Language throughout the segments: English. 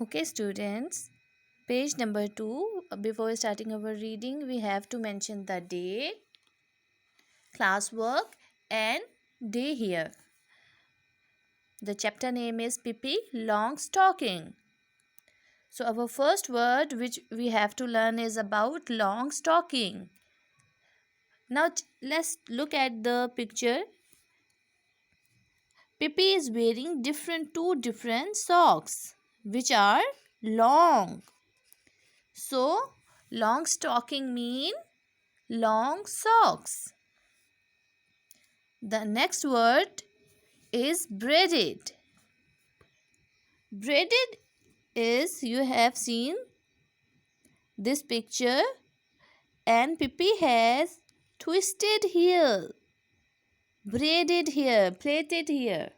Okay, students, page number 2. Before starting our reading, we have to mention the day, classwork, and day here. The chapter name is Pippi Longstocking. So, our first word which we have to learn is about Longstocking. Now, let's look at the picture. Pippi is wearing two different socks which are long. So, Longstocking mean long socks. The next word is braided. Braided is, you have seen this picture, and Pippi has twisted here, braided here, plaited here.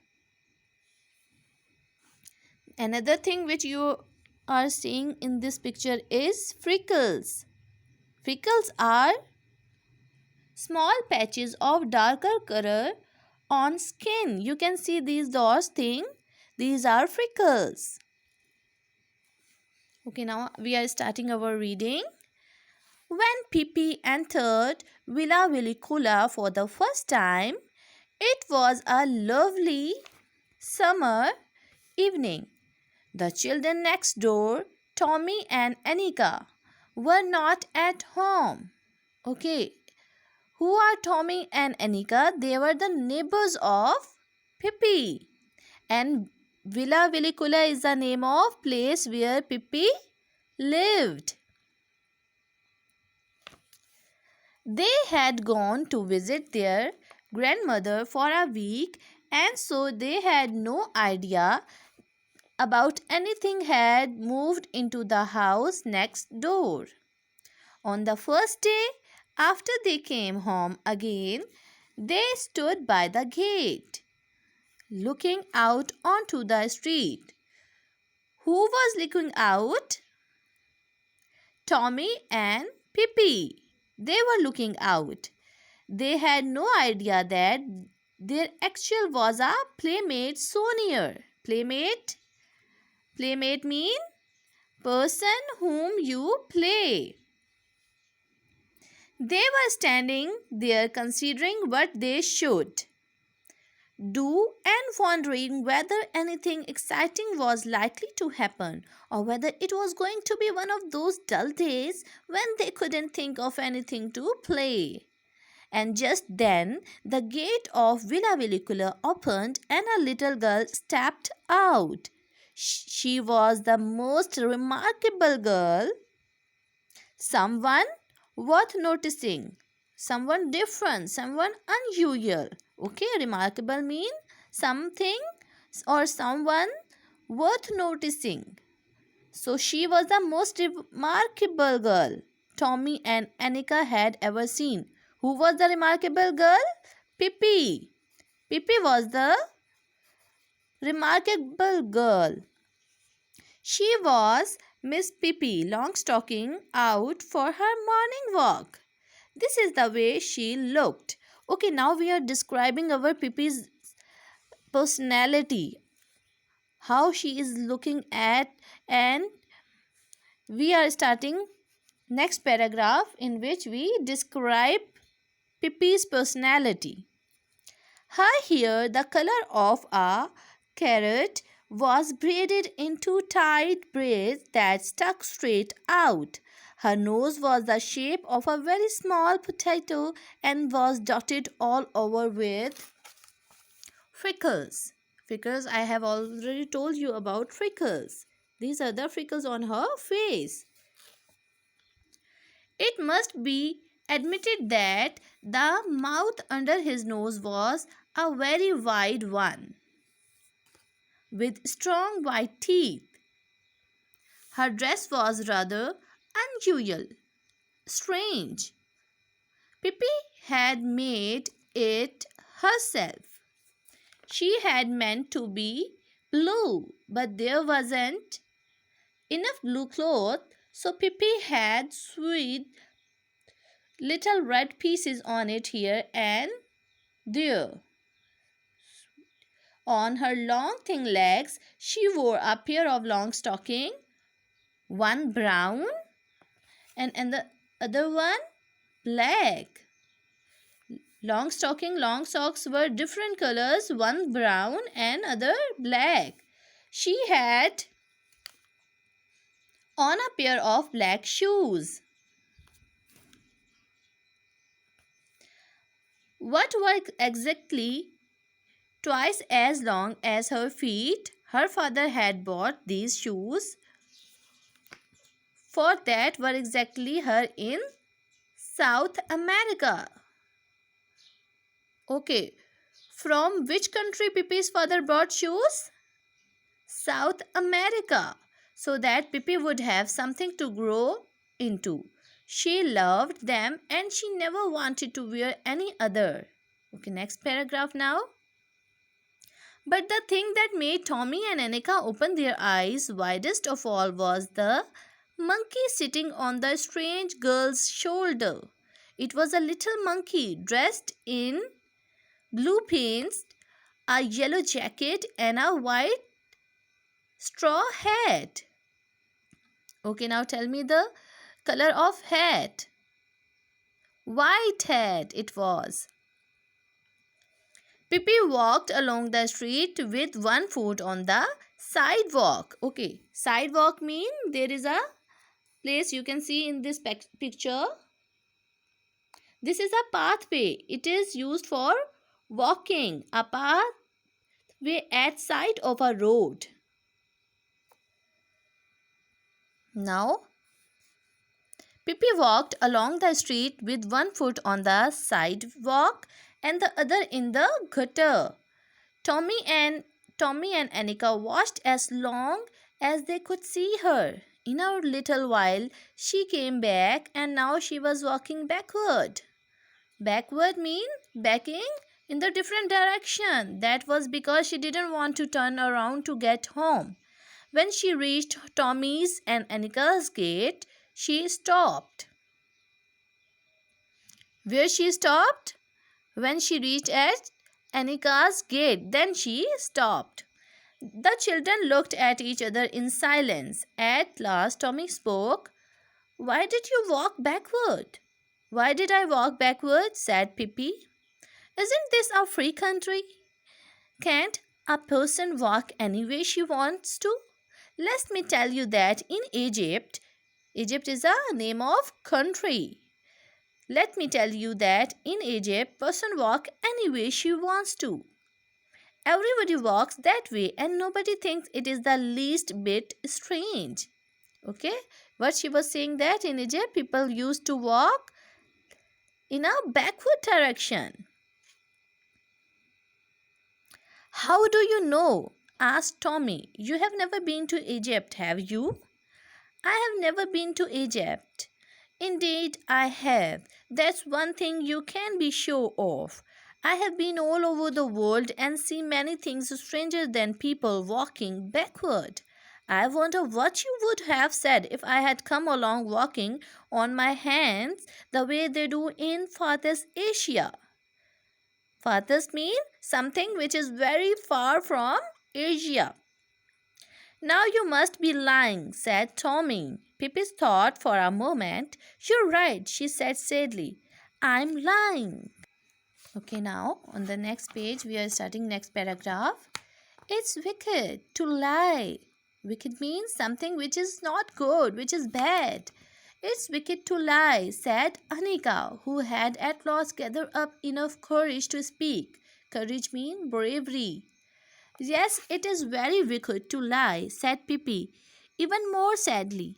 Another thing which you are seeing in this picture is freckles. Freckles are small patches of darker color on skin. You can see those things. These are freckles. Okay, now we are starting our reading. When Pippi entered Villa Villicula for the first time, it was a lovely summer evening. The children next door, Tommy and Anika, were not at home. Okay, who are Tommy and Anika? They were the neighbors of Pippi. And Villa Villicula is the name of place where Pippi lived. They had gone to visit their grandmother for a week, and so they had no idea about anything had moved into the house next door. On the first day after they came home again, they stood by the gate, looking out onto the street. Who was looking out? Tommy and Pippi. They were looking out. They had no idea that their actual was a playmate so near. Playmate mean person whom you play. They were standing there considering what they should do and wondering whether anything exciting was likely to happen or whether it was going to be one of those dull days when they couldn't think of anything to play. And just then the gate of Villa Villicula opened and a little girl stepped out. She was the most remarkable girl, someone worth noticing, someone different, someone unusual. Okay, remarkable mean something or someone worth noticing. So she was the most remarkable girl Tommy and Anika had ever seen. Who was the remarkable girl? Pippi. Pippi was the remarkable girl. She was Miss Pippi Longstocking out for her morning walk. This is the way she looked. Okay, now we are describing our Pippi's personality, how she is looking at, and we are starting next paragraph in which we describe Pippi's personality. Her hair, the color of a carrot, was braided into tight braids that stuck straight out. Her nose was the shape of a very small potato and was dotted all over with freckles. Freckles, I have already told you about freckles. These are the freckles on her face. It must be admitted that the mouth under his nose was a very wide one, with strong white teeth. Her dress was rather unusual, strange. Pippi had made it herself. She had meant to be blue, but there wasn't enough blue cloth, so Pippi had sewed little red pieces on it here and there. On her long thin legs, she wore a pair of long stockings, one brown and the other one black. Long stocking, long socks were different colors, one brown and other black. She had on a pair of black shoes. What were exactly twice as long as her feet? Her father had bought these shoes for that were exactly her in South America. Okay, from which country Pippi's father brought shoes? South America, so that Pippi would have something to grow into. She loved them and she never wanted to wear any other. Okay, next paragraph now. But the thing that made Tommy and Annika open their eyes widest of all was the monkey sitting on the strange girl's shoulder. It was a little monkey dressed in blue pants, a yellow jacket, and a white straw hat. Okay, now tell me the color of hat. White hat it was. Pippi walked along the street with one foot on the sidewalk. Okay, sidewalk mean there is a place you can see in this picture. This is a pathway. It is used for walking. A pathway at side of a road. Now, Pippi walked along the street with one foot on the sidewalk and the other in the gutter. Tommy and Annika watched as long as they could see her. In a little while, she came back and now she was walking backward. Backward mean backing in the different direction. That was because she didn't want to turn around to get home. When she reached Tommy's and Annika's gate, she stopped. Where she stopped? When she reached at Annika's gate, then she stopped. The children looked at each other in silence. At last, Tommy spoke. "Why did you walk backward?" "Why did I walk backward?" said Pippi. "Isn't this a free country? Can't a person walk any way she wants to? Let me tell you that in Egypt, Egypt is a name of country. Let me tell you that in Egypt, person walk any way she wants to. Everybody walks that way and nobody thinks it is the least bit strange." Okay, what she was saying that in Egypt, people used to walk in a backward direction. "How do you know?" asked Tommy. "You have never been to Egypt, have you?" "I have never been to Egypt." "Indeed, I have. That's one thing you can be sure of. I have been all over the world and seen many things stranger than people walking backward. I wonder what you would have said if I had come along walking on my hands the way they do in farthest Asia." Farthest mean something which is very far from Asia. "Now you must be lying," said Tommy. Pippi thought for a moment. "You're right," she said sadly. "I'm lying." Okay, now on the next page, we are starting next paragraph. "It's wicked to lie." Wicked means something which is not good, which is bad. "It's wicked to lie," said Annika, who had at last gathered up enough courage to speak. Courage means bravery. "Yes, it is very wicked to lie," said Pippi, even more sadly.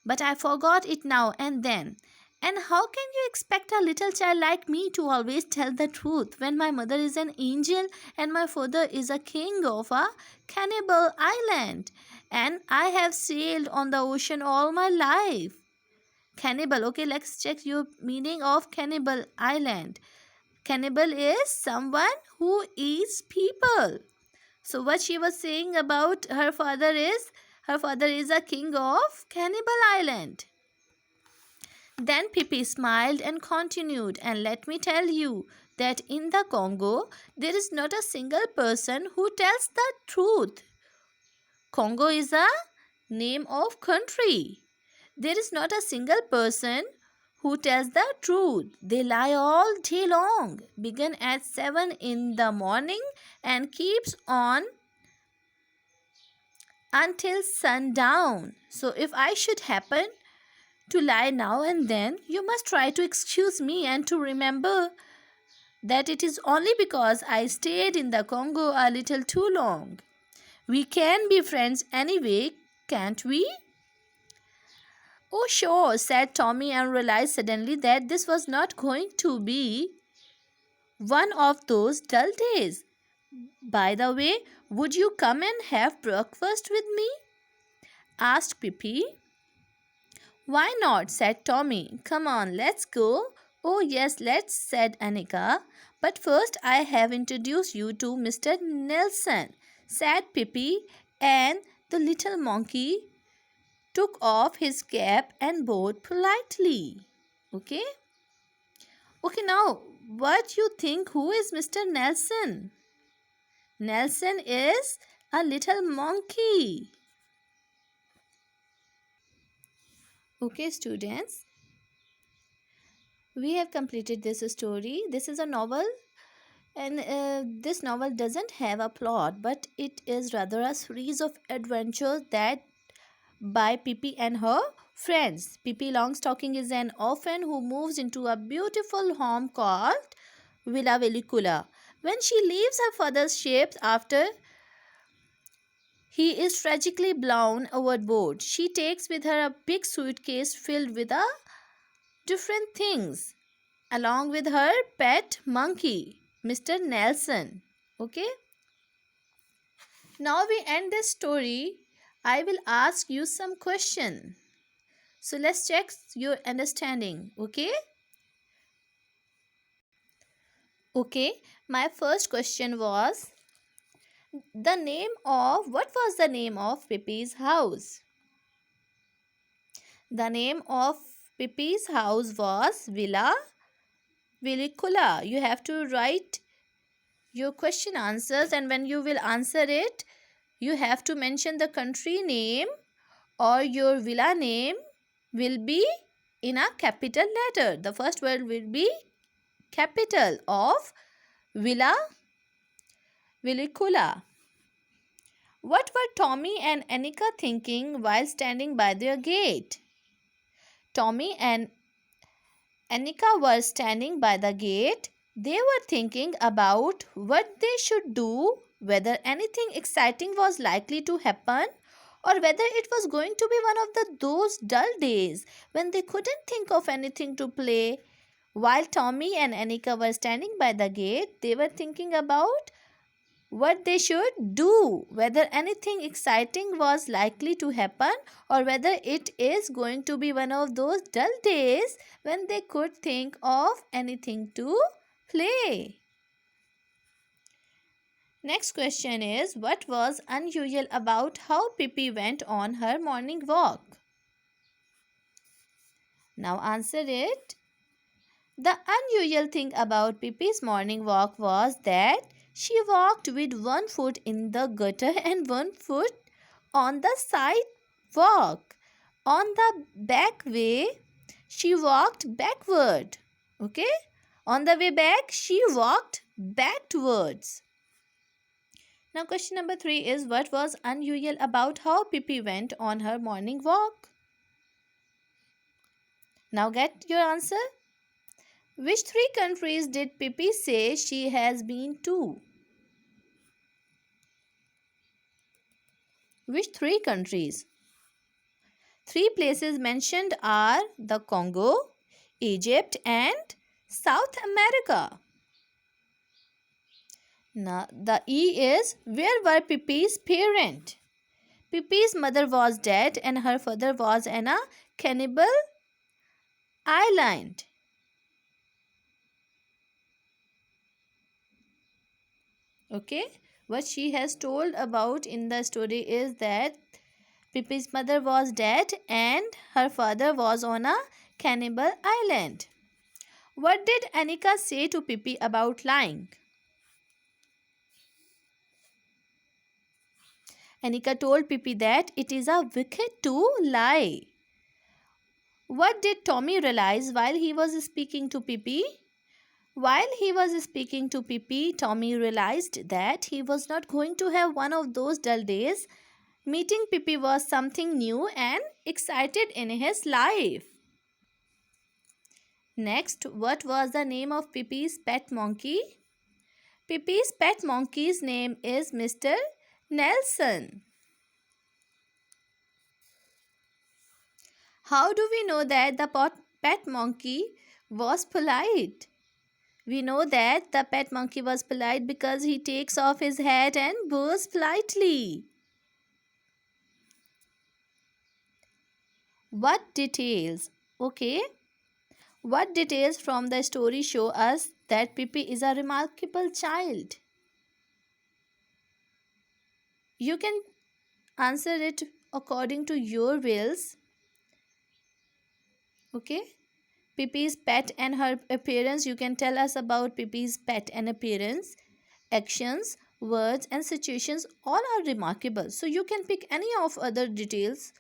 "But I forgot it now and then. And how can you expect a little child like me to always tell the truth when my mother is an angel and my father is a king of a cannibal island and I have sailed on the ocean all my life?" Cannibal, okay, let's check your meaning of cannibal island. Cannibal is someone who eats people. So what she was saying about her father is a king of Cannibal Island. Then Pippi smiled and continued, "And let me tell you, that in the Congo there is not a single person who tells the truth. Congo is a name of country. There is not a single person who tells the truth. They lie all day long, begin at 7 in the morning and keeps on until sundown. So if I should happen to lie now and then, you must try to excuse me and to remember that it is only because I stayed in the Congo a little too long. We can be friends anyway, can't we? Oh, sure, said Tommy and realized suddenly that this was not going to be one of those dull days. By the way, would you come and have breakfast with me? Asked Pippi. Why not? Said Tommy. Come on, let's go. Oh, yes, let's, said Annika. But first, I have introduced you to Mr. Nelson, said Pippi, and the little monkey took off his cap and bowed politely. Okay? Okay, now, what you think? Who is Mr. Nelson? Nelson is a little monkey. Okay, students, we have completed this story. This is a novel, and this novel doesn't have a plot, but it is rather a series of adventures that by Pippi and her friends. Pippi Longstocking is an orphan who moves into a beautiful home called Villa Velicula. When she leaves her father's ship after he is tragically blown overboard, she takes with her a big suitcase filled with different things, along with her pet monkey, Mr. Nelson. Okay? Now we end this story. I will ask you some question. So let's check your understanding. Okay? Okay. My first question was what was the name of Pippi's house? The name of Pippi's house was Villa Velicula. You have to write your question answers, and when you will answer it, you have to mention the country name, or your villa name will be in a capital letter. The first word will be capital of Villa Velicula. What were Tommy and Annika thinking while standing by their gate? Tommy and Annika were standing by the gate. They were thinking about what they should do, whether anything exciting was likely to happen, or whether it was going to be one of those dull days when they couldn't think of anything to play. While Tommy and Annika were standing by the gate, they were thinking about what they should do, whether anything exciting was likely to happen, or whether it is going to be one of those dull days when they could think of anything to play. Next question is, what was unusual about how Pippi went on her morning walk? Now answer it. The unusual thing about Pippi's morning walk was that she walked with one foot in the gutter and one foot on the sidewalk. On the back way, she walked backward. Okay? On the way back, she walked backwards. Now question number 3 is, what was unusual about how Pippi went on her morning walk? Now get your answer. Which 3 countries did Pippi say she has been to? Which 3 countries? 3 places mentioned are the Congo, Egypt, and South America. Now the E is, where were Pippi's parents? Pippi's mother was dead and her father was on a cannibal island. Okay, what she has told about in the story is that Pippi's mother was dead and her father was on a cannibal island. What did Anika say to Pippi about lying? Anika told Pippi that it is a wicked to lie. What did Tommy realize while he was speaking to Pippi? While he was speaking to Pippi, Tommy realized that he was not going to have one of those dull days. Meeting Pippi was something new and excited in his life. Next, what was the name of Pippi's pet monkey? Pippi's pet monkey's name is Mr. Nelson. How do we know that the pet monkey was polite? We know that the pet monkey was polite because he takes off his hat and bows politely. What details? Okay. What details from the story show us that Pippi is a remarkable child? You can answer it according to your wills. Okay. Pippi's pet and her appearance. You can tell us about Pippi's pet and appearance. Actions, words and situations all are remarkable. So you can pick any of other details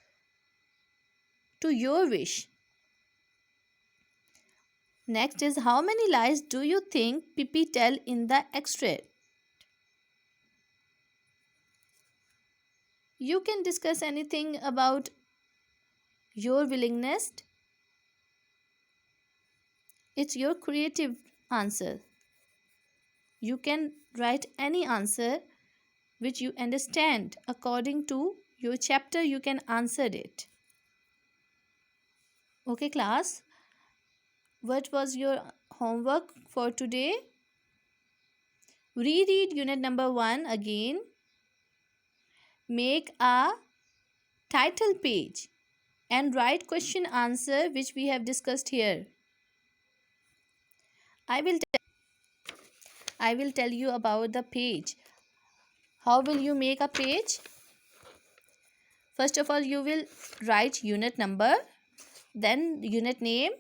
to your wish. Next is, how many lies do you think Pippi tell in the extract? You can discuss anything about your willingness. It's your creative answer. You can write any answer which you understand according to your chapter. You can answer it. Okay, class. What was your homework for today? Reread unit number 1 again. Make a title page and write question answer which we have discussed here. I will tell you about the page. How will you make a page? First of all, you will write unit number, then unit name,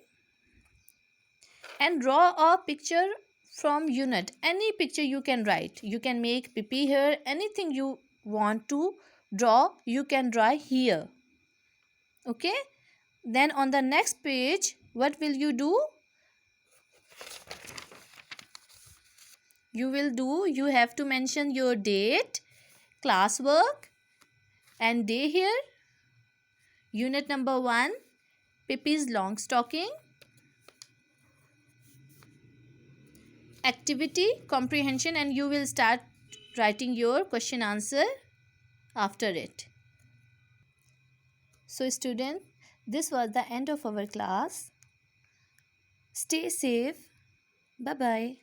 and draw a picture from unit. Any picture you can write. You can make Pippi here. Anything you want to draw, you can draw here. Okay? Then on the next page, what will you do? You have to mention your date, classwork, and day here. Unit number 1, Pippi's long stocking. Activity, comprehension, and you will start writing your question answer after it. So student, this was the end of our class. Stay safe. Bye-bye.